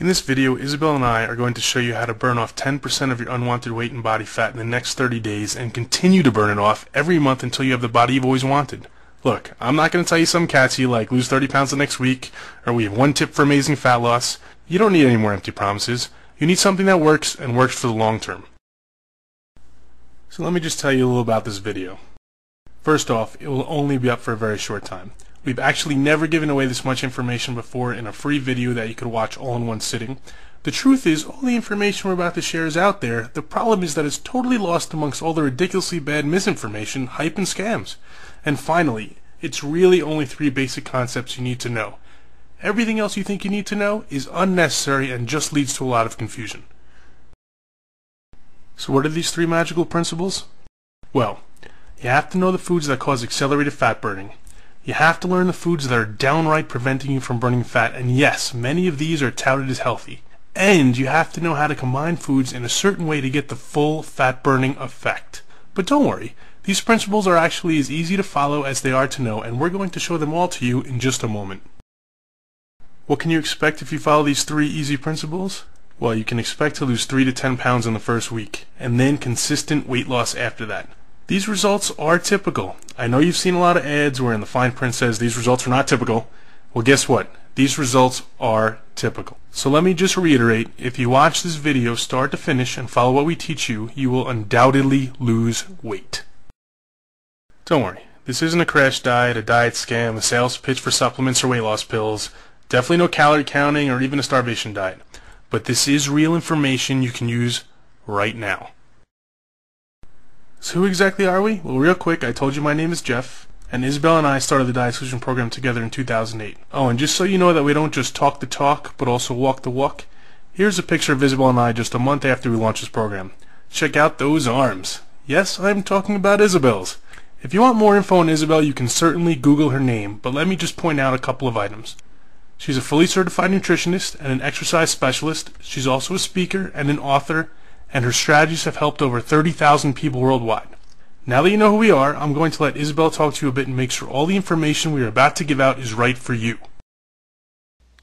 In this video, Isabel and I are going to show you how to burn off 10% of your unwanted weight and body fat in the next 30 days and continue to burn it off every month until you have the body you've always wanted. Look, I'm not going to tell you some catchy like lose 30 pounds the next week or we have one tip for amazing fat loss. You don't need any more empty promises. You need something that works and works for the long term. So let me just tell you a little about this video. First off, it will only be up for a very short time. We've actually never given away this much information before in a free video that you could watch all in one sitting. The truth is, all the information we're about to share is out there. The problem is that it's totally lost amongst all the ridiculously bad misinformation, hype, and scams. And finally, it's really only 3 basic concepts you need to know. Everything else you think you need to know is unnecessary and just leads to a lot of confusion. So what are these 3 magical principles? Well, you have to know the foods that cause accelerated fat burning. You have to learn the foods that are downright preventing you from burning fat, and yes, many of these are touted as healthy. And you have to know how to combine foods in a certain way to get the full fat burning effect. But don't worry, these principles are actually as easy to follow as they are to know, and we're going to show them all to you in just a moment. What can you expect if you follow these 3 easy principles? Well, you can expect to lose 3 to 10 pounds in the first week, and then consistent weight loss after that. These results are typical. I know you've seen a lot of ads where in the fine print says these results are not typical. Well, guess what? These results are typical. So let me just reiterate, if you watch this video start to finish and follow what we teach you, you will undoubtedly lose weight. Don't worry, this isn't a crash diet, a diet scam, a sales pitch for supplements or weight loss pills, definitely no calorie counting or even a starvation diet. But this is real information you can use right now. So who exactly are we? Well, real quick, I told you my name is Jeff, and Isabel and I started the Diet Solution program together in 2008. Oh, and just so you know that we don't just talk the talk, but also walk the walk, here's a picture of Isabel and I just a month after we launched this program. Check out those arms. Yes, I'm talking about Isabel's. If you want more info on Isabel, you can certainly Google her name, but let me just point out a couple of items. She's a fully certified nutritionist and an exercise specialist. She's also a speaker and an author, and her strategies have helped over 30,000 people worldwide. Now that you know who we are, I'm going to let Isabel talk to you a bit and make sure all the information we are about to give out is right for you.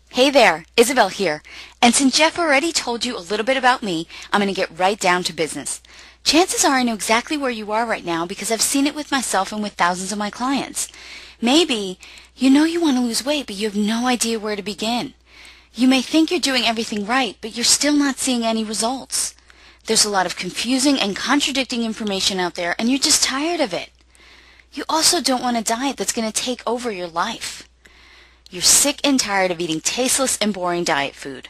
Hey there, Isabel here. And since Jeff already told you a little bit about me, I'm going to get right down to business. Chances are I know exactly where you are right now because I've seen it with myself and with thousands of my clients. Maybe you know you want to lose weight, but you have no idea where to begin. You may think you're doing everything right, but you're still not seeing any results. There's a lot of confusing and contradicting information out there, and you're just tired of it. You also don't want a diet that's going to take over your life. You're sick and tired of eating tasteless and boring diet food.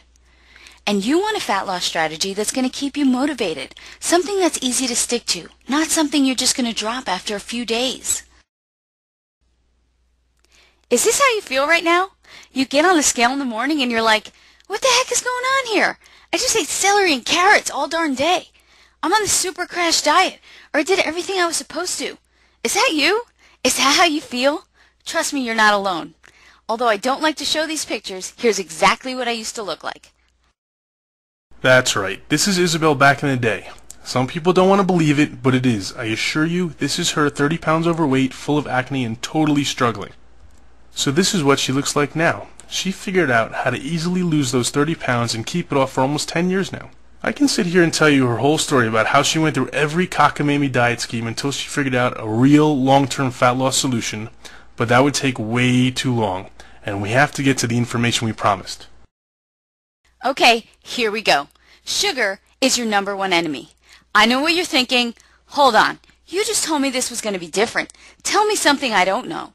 And you want a fat loss strategy that's going to keep you motivated, something that's easy to stick to, not something you're just going to drop after a few days. Is this how you feel right now? You get on the scale in the morning and you're like, what the heck is going on here? I just ate celery and carrots all darn day. I'm on the super crash diet, or I did everything I was supposed to. Is that you? Is that how you feel? Trust me, you're not alone. Although I don't like to show these pictures, here's exactly what I used to look like. That's right. This is Isabel back in the day. Some people don't want to believe it, but it is. I assure you, this is her 30 pounds overweight, full of acne, and totally struggling. So this is what she looks like now. She figured out how to easily lose those 30 pounds and keep it off for almost 10 years now. I can sit here and tell you her whole story about how she went through every cockamamie diet scheme until she figured out a real long-term fat loss solution, but that would take way too long, and we have to get to the information we promised. Okay, here we go. Sugar is your #1 enemy. I know what you're thinking. Hold on. You just told me this was going to be different. Tell me something I don't know.